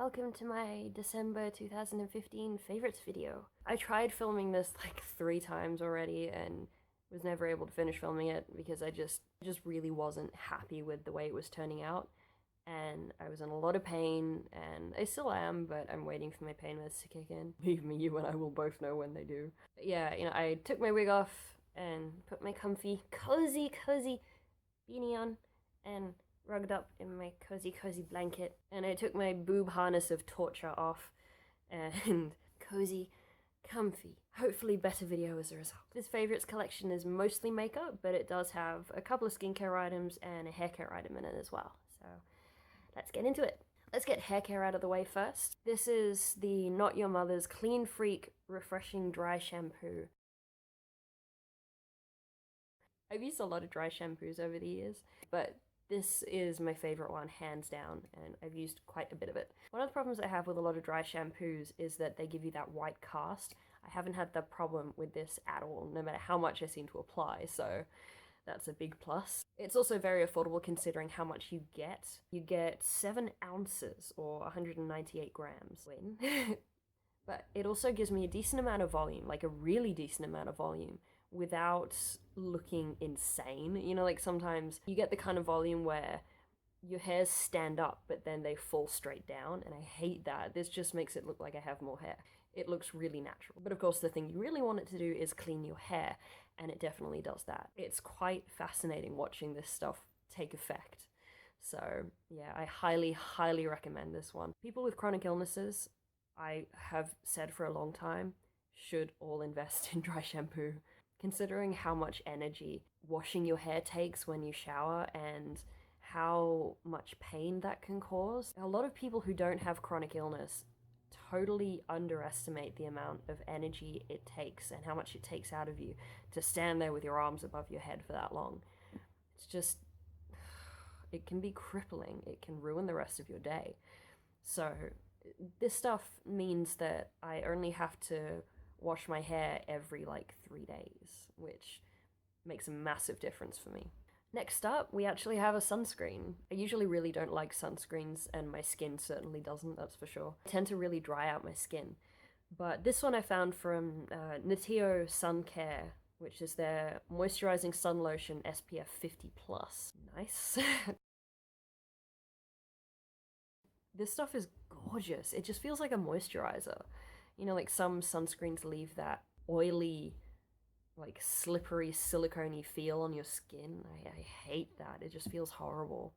welcome to my December 2015 favorites video. I tried filming this like 3 times already and was never able to finish filming it because I just really wasn't happy with the way it was turning out. And I was in a lot of pain, and I still am, but I'm waiting for my pain meds to kick in. Believe me, you and I will both know when they do. But yeah, I took my wig off and put my comfy, cozy beanie on and rugged up in my cozy blanket, and I took my boob harness of torture off and cozy, comfy, hopefully better video as a result. This favorites collection is mostly makeup, but it does have a couple of skincare items and a hair care item in it as well. So let's get into it. Let's get hair care out of the way first. This is the Not Your Mother's Clean Freak Refreshing Dry Shampoo. I've used a lot of dry shampoos over the years, but this is my favorite one, hands down, and I've used quite a bit of it. One of the problems I have with a lot of dry shampoos is that they give you that white cast. I haven't had the problem with this at all, no matter how much I seem to apply, so that's a big plus. It's also very affordable considering how much you get. You get 7 ounces or 198 grams. But it also gives me a decent amount of volume, like a really decent amount of volume, without looking insane. Like sometimes you get the kind of volume where your hairs stand up but then they fall straight down, and I hate that. This just makes it look like I have more hair. It looks really natural. But of course the thing you really want it to do is clean your hair, and it definitely does that. It's quite fascinating watching this stuff take effect. So yeah, I highly recommend this one. People with chronic illnesses, I have said for a long time, should all invest in dry shampoo. Considering how much energy washing your hair takes when you shower and how much pain that can cause, a lot of people who don't have chronic illness totally underestimate the amount of energy it takes and how much it takes out of you to stand there with your arms above your head for that long. It's just, it can be crippling. It can ruin the rest of your day. So this stuff means that I only have to wash my hair every like 3 days, which makes a massive difference for me. Next up, we actually have a sunscreen. I usually really don't like sunscreens, and my skin certainly doesn't, that's for sure. I tend to really dry out my skin. But this one I found from Natio Sun Care, which is their moisturizing sun lotion SPF 50+. Nice. This stuff is gorgeous. It just feels like a moisturizer. Like some sunscreens leave that oily, like slippery, silicone-y feel on your skin. I hate that. It just feels horrible.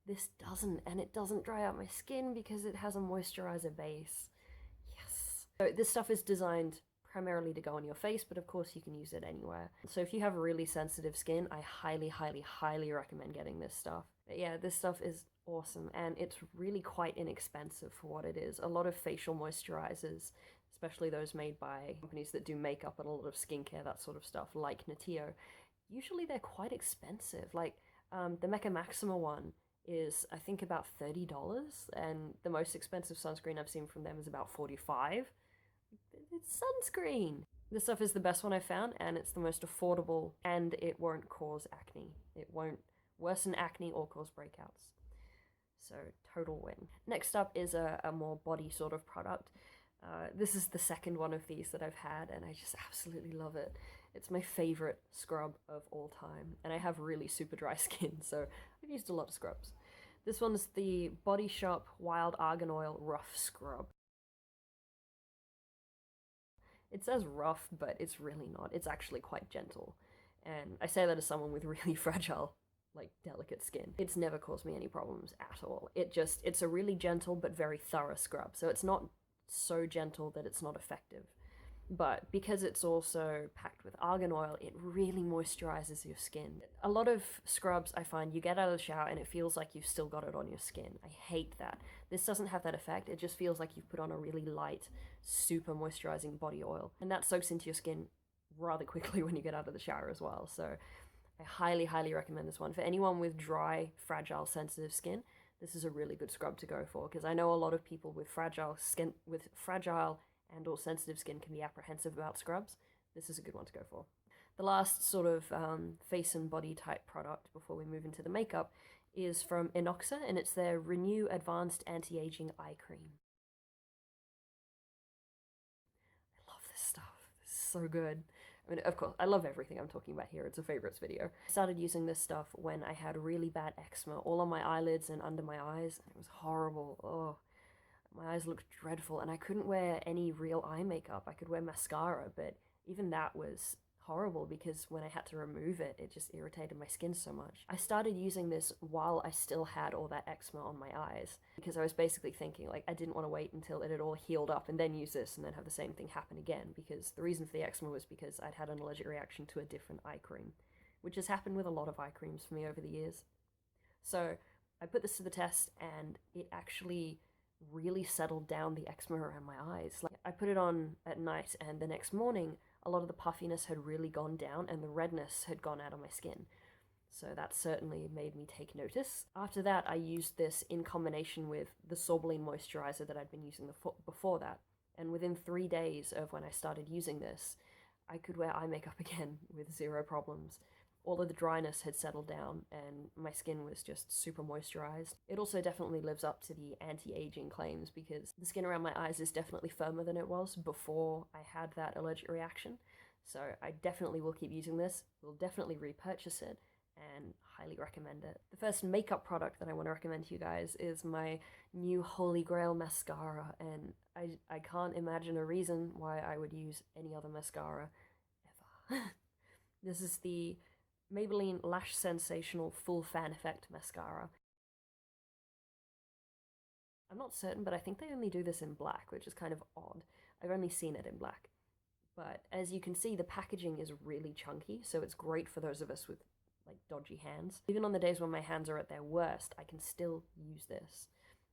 This doesn't, and it doesn't dry out my skin because it has a moisturizer base. Yes. So this stuff is designed primarily to go on your face, but of course you can use it anywhere. So if you have really sensitive skin, I highly recommend getting this stuff. But yeah, this stuff is awesome, and it's really quite inexpensive for what it is. A lot of facial moisturizers, especially those made by companies that do makeup and a lot of skincare, that sort of stuff, like Natio, usually they're quite expensive. Like the Mecca Maxima one is, I think, about $30, and the most expensive sunscreen I've seen from them is about $45. It's sunscreen! This stuff is the best one I found, and it's the most affordable, and it won't cause acne. It won't worsen acne or cause breakouts. So, total win. Next up is a more body sort of product. This is the second one of these that I've had, and I just absolutely love it. It's my favorite scrub of all time, and I have really super dry skin, so I've used a lot of scrubs. This one's the Body Shop Wild Argan Oil Rough Scrub. It says rough, but it's really not. It's actually quite gentle. And I say that as someone with really fragile, like delicate skin. It's never caused me any problems at all. It's a really gentle but very thorough scrub. So it's not so gentle that it's not effective. But because it's also packed with argan oil, it really moisturizes your skin. A lot of scrubs, I find, you get out of the shower and it feels like you've still got it on your skin. I hate that. This doesn't have that effect. It just feels like you've put on a really light, super moisturizing body oil. And that soaks into your skin rather quickly when you get out of the shower as well. So I highly recommend this one. For anyone with dry, fragile, sensitive skin, this is a really good scrub to go for, because I know a lot of people with fragile and or sensitive skin can be apprehensive about scrubs. This is a good one to go for. The last sort of face and body type product before we move into the makeup is from Inoxa, and it's their Renew Advanced Anti-Aging Eye Cream. I love this stuff. This is so good. I mean, of course, I love everything I'm talking about here. It's a favorites video. I started using this stuff when I had really bad eczema, all on my eyelids and under my eyes, and it was horrible. Oh, my eyes looked dreadful, and I couldn't wear any real eye makeup. I could wear mascara, but even that was horrible because when I had to remove it, it just irritated my skin so much. I started using this while I still had all that eczema on my eyes because I was basically thinking, like, I didn't want to wait until it had all healed up and then use this and then have the same thing happen again, because the reason for the eczema was because I'd had an allergic reaction to a different eye cream, which has happened with a lot of eye creams for me over the years. So I put this to the test, and it actually really settled down the eczema around my eyes. Like, I put it on at night, and the next morning, a lot of the puffiness had really gone down and the redness had gone out of my skin. So that certainly made me take notice. After that, I used this in combination with the Sorbeline moisturizer that I'd been using before that. And within 3 days of when I started using this, I could wear eye makeup again with zero problems. All of the dryness had settled down and my skin was just super moisturized. It also definitely lives up to the anti-aging claims because the skin around my eyes is definitely firmer than it was before I had that allergic reaction. So I definitely will keep using this, will definitely repurchase it, and highly recommend it. The first makeup product that I want to recommend to you guys is my new Holy Grail mascara, and I can't imagine a reason why I would use any other mascara ever. This is the Maybelline Lash Sensational Full Fan Effect Mascara. I'm not certain, but I think they only do this in black, which is kind of odd. I've only seen it in black. But as you can see, the packaging is really chunky, so it's great for those of us with like dodgy hands. Even on the days when my hands are at their worst, I can still use this.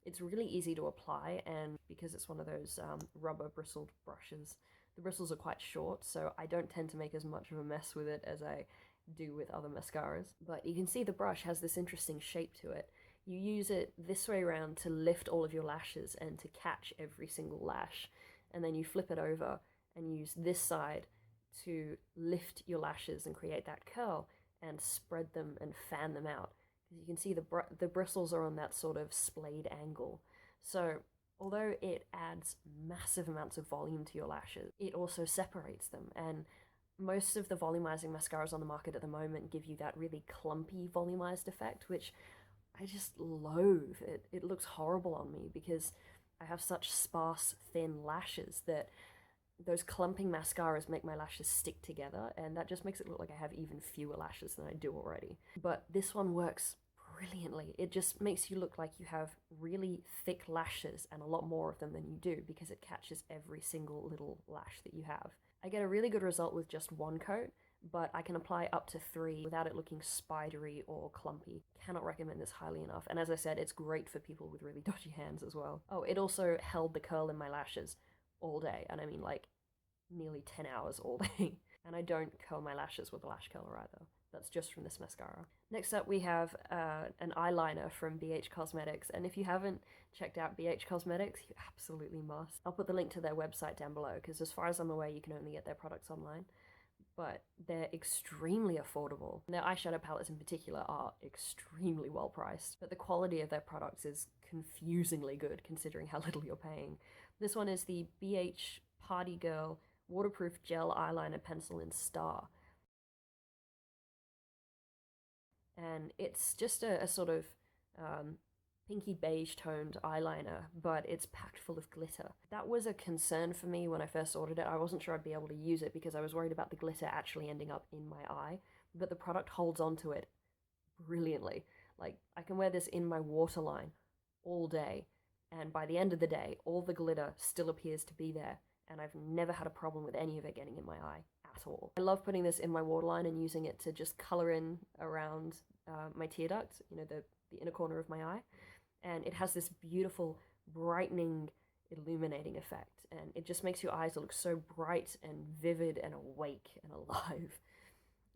It's really easy to apply, and because it's one of those rubber bristled brushes, the bristles are quite short, so I don't tend to make as much of a mess with it as I do with other mascaras. But you can see the brush has this interesting shape to it. You use it this way around to lift all of your lashes and to catch every single lash, and then you flip it over and use this side to lift your lashes and create that curl and spread them and fan them out. Because you can see the bristles are on that sort of splayed angle. So although it adds massive amounts of volume to your lashes, it also separates them. And most of the volumizing mascaras on the market at the moment give you that really clumpy volumized effect, which I just loathe. It looks horrible on me because I have such sparse, thin lashes that those clumping mascaras make my lashes stick together, and that just makes it look like I have even fewer lashes than I do already. But this one works brilliantly. It just makes you look like you have really thick lashes and a lot more of them than you do because it catches every single little lash that you have. I get a really good result with just one coat, but I can apply up to 3 without it looking spidery or clumpy. Cannot recommend this highly enough. And as I said, it's great for people with really dodgy hands as well. Oh, it also held the curl in my lashes all day, and I mean like nearly 10 hours all day. And I don't curl my lashes with a lash curler either. That's just from this mascara. Next up we have an eyeliner from BH Cosmetics, and if you haven't checked out BH Cosmetics, you absolutely must. I'll put the link to their website down below because as far as I'm aware you can only get their products online, but they're extremely affordable. Their eyeshadow palettes in particular are extremely well priced, but the quality of their products is confusingly good considering how little you're paying. This one is the BH Party Girl Waterproof Gel Eyeliner Pencil in Star. And it's just a sort of pinky beige toned eyeliner, but it's packed full of glitter. That was a concern for me when I first ordered it. I wasn't sure I'd be able to use it because I was worried about the glitter actually ending up in my eye, but the product holds on to it brilliantly. Like, I can wear this in my waterline all day, and by the end of the day, all the glitter still appears to be there, and I've never had a problem with any of it getting in my eye at all. I love putting this in my waterline and using it to just color in around my tear duct, you know, the inner corner of my eye, and it has this beautiful brightening, illuminating effect, and it just makes your eyes look so bright and vivid and awake and alive,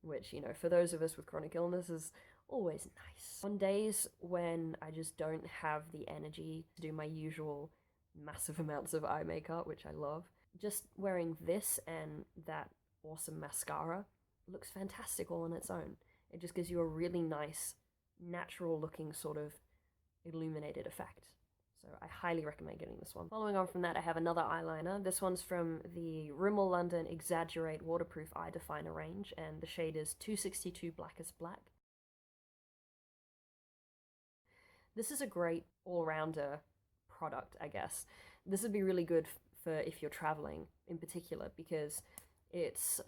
which, you know, for those of us with chronic illness is always nice. On days when I just don't have the energy to do my usual massive amounts of eye makeup, which I love, just wearing this and that awesome mascara looks fantastic all on its own. It just gives you a really nice natural looking sort of illuminated effect. So I highly recommend getting this one. Following on from that, I have another eyeliner. This one's from the Rimmel London Exaggerate Waterproof Eye Definer range, and the shade is 262 Blackest Black. This is a great all-rounder product, I guess. This would be really good for if you're traveling in particular, because it's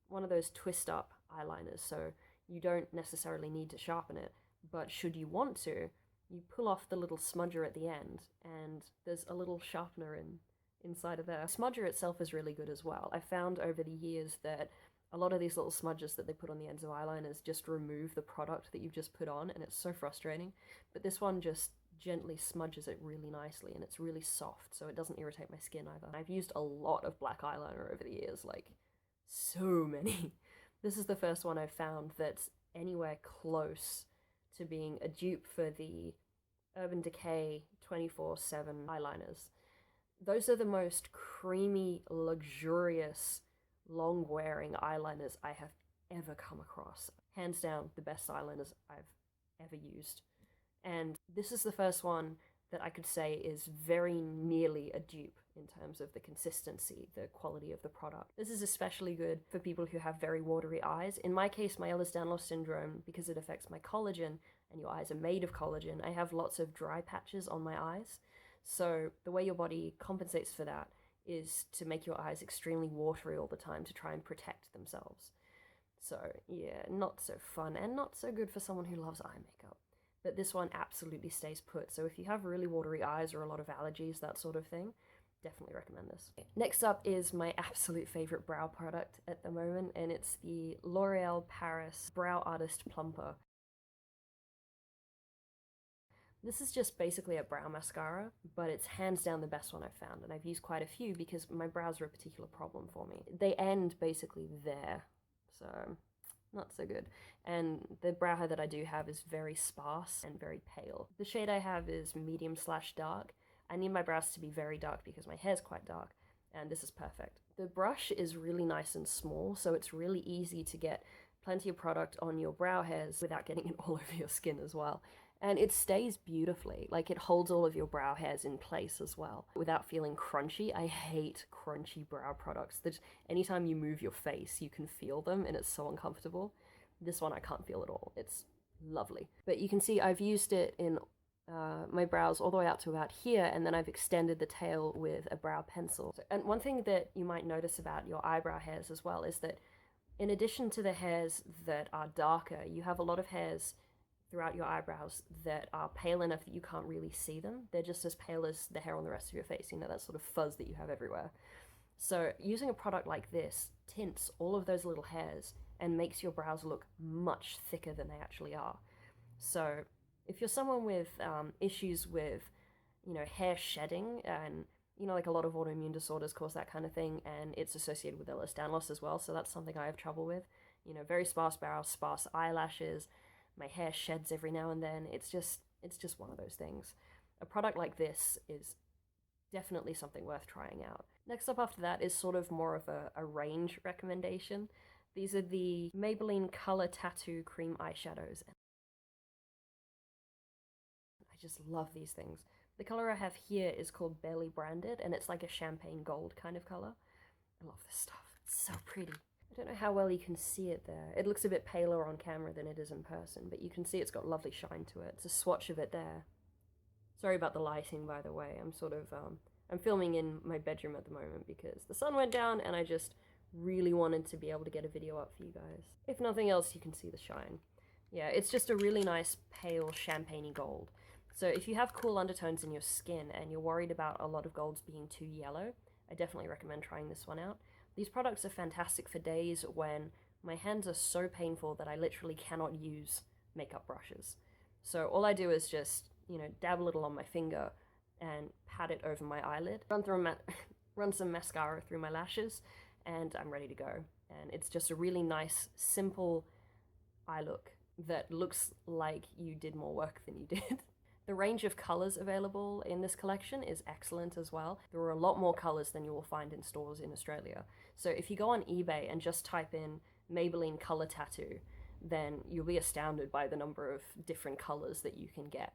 one of those twist-up eyeliners, so you don't necessarily need to sharpen it, but should you want to, you pull off the little smudger at the end, and there's a little sharpener inside of there. The smudger itself is really good as well. I found over the years that a lot of these little smudges that they put on the ends of eyeliners just remove the product that you've just put on, and it's so frustrating. But this one just gently smudges it really nicely, and it's really soft, so it doesn't irritate my skin either. I've used a lot of black eyeliner over the years, like so many. This is the first one I've found that's anywhere close to being a dupe for the Urban Decay 24/7 eyeliners. Those are the most creamy, luxurious, long-wearing eyeliners I have ever come across. Hands down, the best eyeliners I've ever used. And this is the first one that I could say is very nearly a dupe in terms of the consistency, the quality of the product. This is especially good for people who have very watery eyes. In my case, my Ehlers-Danlos syndrome, because it affects my collagen, and your eyes are made of collagen, I have lots of dry patches on my eyes. So the way your body compensates for that is to make your eyes extremely watery all the time to try and protect themselves. So yeah, not so fun and not so good for someone who loves eye makeup. But this one absolutely stays put. So if you have really watery eyes or a lot of allergies, that sort of thing, definitely recommend this. Next up is my absolute favorite brow product at the moment, and it's the L'Oreal Paris Brow Artist Plumper. This is just basically a brow mascara, but it's hands down the best one I've found, and I've used quite a few because my brows are a particular problem for me. They end basically there, so not so good. And the brow hair that I do have is very sparse and very pale. The shade I have is medium/dark. I need my brows to be very dark because my hair's quite dark, and this is perfect. The brush is really nice and small, so it's really easy to get plenty of product on your brow hairs without getting it all over your skin as well. And it stays beautifully, like it holds all of your brow hairs in place as well, without feeling crunchy. I hate crunchy brow products. That anytime you move your face, you can feel them, and it's so uncomfortable. This one I can't feel at all. It's lovely. But you can see I've used it in my brows all the way out to about here, and then I've extended the tail with a brow pencil. And one thing that you might notice about your eyebrow hairs as well is that in addition to the hairs that are darker, you have a lot of hairs throughout your eyebrows that are pale enough that you can't really see them. They're just as pale as the hair on the rest of your face, you know, that sort of fuzz that you have everywhere. So using a product like this tints all of those little hairs and makes your brows look much thicker than they actually are. So if you're someone with issues with, you know, hair shedding, and, you know, like a lot of autoimmune disorders cause that kind of thing, and it's associated with Ehlers-Danlos as well, so that's something I have trouble with. You know, very sparse brows, sparse eyelashes, my hair sheds every now and then. It's just one of those things. A product like this is definitely something worth trying out. Next up after that is sort of more of a range recommendation. These are the Maybelline Color Tattoo Cream Eyeshadows. I just love these things. The color I have here is called Barely Branded, and it's like a champagne gold kind of color. I love this stuff. It's so pretty. I don't know how well you can see it there. It looks a bit paler on camera than it is in person, but you can see it's got lovely shine to it. It's a swatch of it there. Sorry about the lighting, by the way. I'm filming in my bedroom at the moment because the sun went down and I just really wanted to be able to get a video up for you guys. If nothing else, you can see the shine. Yeah, it's just a really nice pale champagne-y gold. So if you have cool undertones in your skin and you're worried about a lot of golds being too yellow, I definitely recommend trying this one out. These products are fantastic for days when my hands are so painful that I literally cannot use makeup brushes. So all I do is just, you know, dab a little on my finger and pat it over my eyelid, run some mascara through my lashes, and I'm ready to go. And it's just a really nice, simple eye look that looks like you did more work than you did. The range of colors available in this collection is excellent as well. There are a lot more colors than you will find in stores in Australia. So if you go on eBay and just type in Maybelline Color Tattoo, then you'll be astounded by the number of different colors that you can get.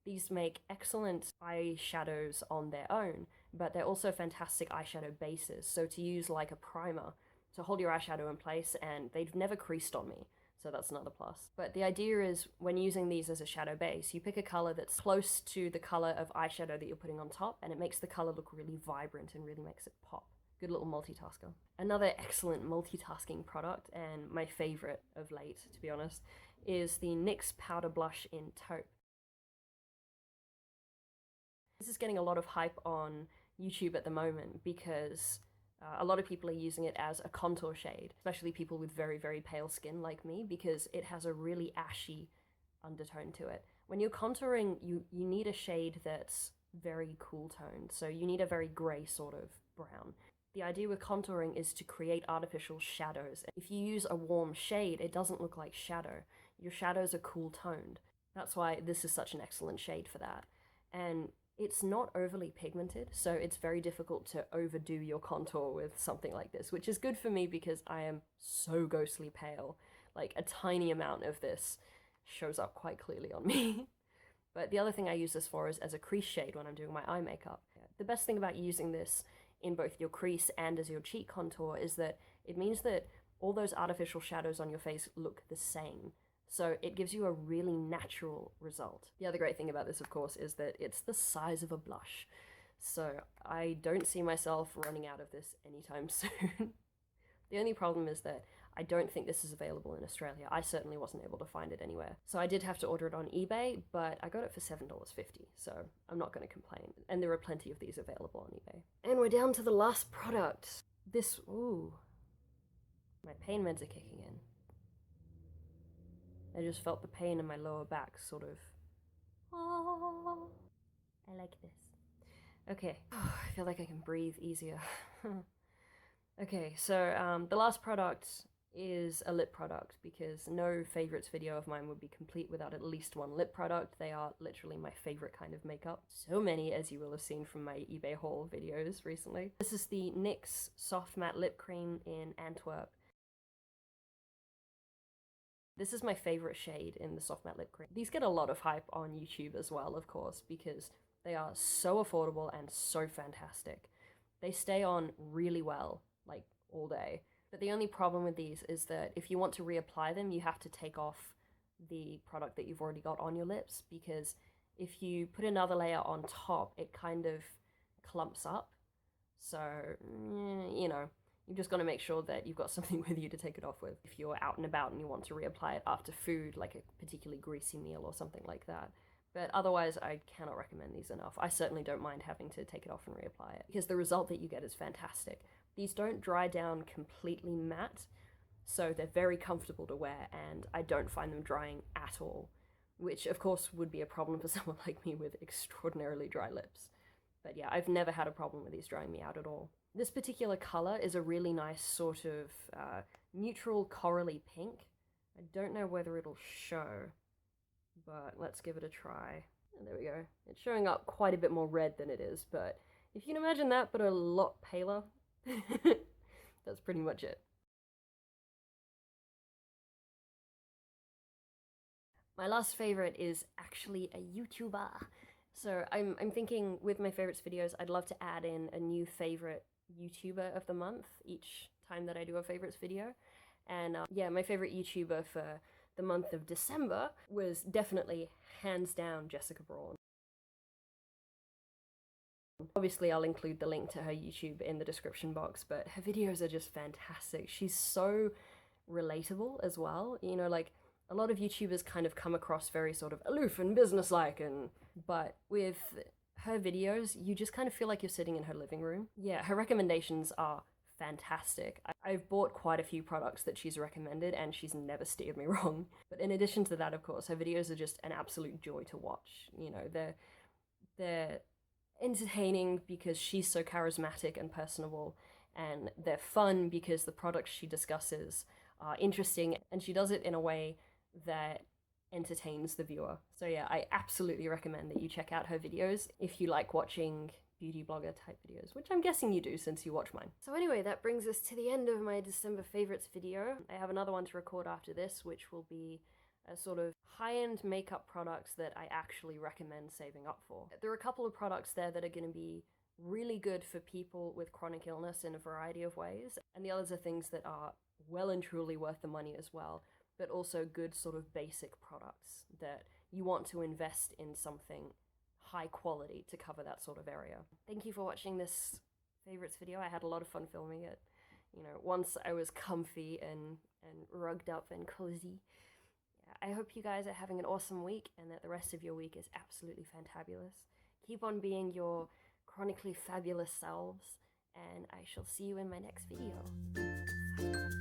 These make excellent eyeshadows on their own, but they're also fantastic eyeshadow bases. So to use like a primer to hold your eyeshadow in place, and they've never creased on me. So that's another plus. But the idea is when using these as a shadow base, you pick a color that's close to the color of eyeshadow that you're putting on top, and it makes the color look really vibrant and really makes it pop. Good little multitasker. Another excellent multitasking product, and my favorite of late, to be honest, is the NYX Powder Blush in Taupe. This is getting a lot of hype on YouTube at the moment because a lot of people are using it as a contour shade, especially people with very, very pale skin like me, because it has a really ashy undertone to it. When you're contouring, you need a shade that's very cool toned, so you need a very grey sort of brown. The idea with contouring is to create artificial shadows. If you use a warm shade, it doesn't look like shadow. Your shadows are cool toned. That's why this is such an excellent shade for that. And it's not overly pigmented, so it's very difficult to overdo your contour with something like this, which is good for me because I am so ghostly pale. Like, a tiny amount of this shows up quite clearly on me. But the other thing I use this for is as a crease shade when I'm doing my eye makeup. The best thing about using this in both your crease and as your cheek contour is that it means that all those artificial shadows on your face look the same. So it gives you a really natural result. The other great thing about this, of course, is that it's the size of a blush. So I don't see myself running out of this anytime soon. The only problem is that I don't think this is available in Australia. I certainly wasn't able to find it anywhere. So I did have to order it on eBay, but I got it for $7.50, so I'm not going to complain. And there are plenty of these available on eBay. And we're down to the last product. This, ooh, my pain meds are kicking in. I just felt the pain in my lower back, sort of. Oh, I like this. Okay, I feel like I can breathe easier. Okay, so the last product is a lip product because no favorites video of mine would be complete without at least one lip product. They are literally my favorite kind of makeup. So many, as you will have seen from my eBay haul videos recently. This is the NYX Soft Matte Lip Cream in Antwerp. This is my favorite shade in the soft matte lip cream. These get a lot of hype on YouTube as well, of course, because they are so affordable and so fantastic. They stay on really well, like all day. But the only problem with these is that if you want to reapply them, you have to take off the product that you've already got on your lips, because if you put another layer on top, it kind of clumps up. So, you know, you've just got to make sure that you've got something with you to take it off with if you're out and about and you want to reapply it after food, like a particularly greasy meal or something like that. But otherwise, I cannot recommend these enough. I certainly don't mind having to take it off and reapply it, because the result that you get is fantastic. These don't dry down completely matte, so they're very comfortable to wear, and I don't find them drying at all, which of course would be a problem for someone like me with extraordinarily dry lips. But yeah, I've never had a problem with these drying me out at all. This particular color is a really nice sort of neutral corally pink. I don't know whether it'll show, but let's give it a try. And there we go. It's showing up quite a bit more red than it is, but if you can imagine that, but a lot paler, that's pretty much it. My last favorite is actually a YouTuber. So I'm thinking with my favorites videos, I'd love to add in a new favorite YouTuber of the month each time that I do a favorites video. And yeah, my favorite YouTuber for the month of December was definitely, hands down, Jessica Braun. Obviously, I'll include the link to her YouTube in the description box, but her videos are just fantastic. She's so relatable as well. You know, like, a lot of YouTubers kind of come across very sort of aloof and businesslike, but with her videos, you just kind of feel like you're sitting in her living room. Yeah, her recommendations are fantastic. I've bought quite a few products that she's recommended, and she's never steered me wrong. But in addition to that, of course, her videos are just an absolute joy to watch. You know, they're entertaining because she's so charismatic and personable, and they're fun because the products she discusses are interesting, and she does it in a way that entertains the viewer. So yeah, I absolutely recommend that you check out her videos if you like watching beauty blogger type videos, which I'm guessing you do since you watch mine. So anyway, that brings us to the end of my December favorites video. I have another one to record after this, which will be a sort of high-end makeup products that I actually recommend saving up for. There are a couple of products there that are going to be really good for people with chronic illness in a variety of ways, and the others are things that are well and truly worth the money as well, but also good sort of basic products that you want to invest in something high quality to cover that sort of area. Thank you for watching this favorites video. I had a lot of fun filming it. You know, once I was comfy and rugged up and cozy. Yeah, I hope you guys are having an awesome week and that the rest of your week is absolutely fantabulous. Keep on being your chronically fabulous selves, and I shall see you in my next video.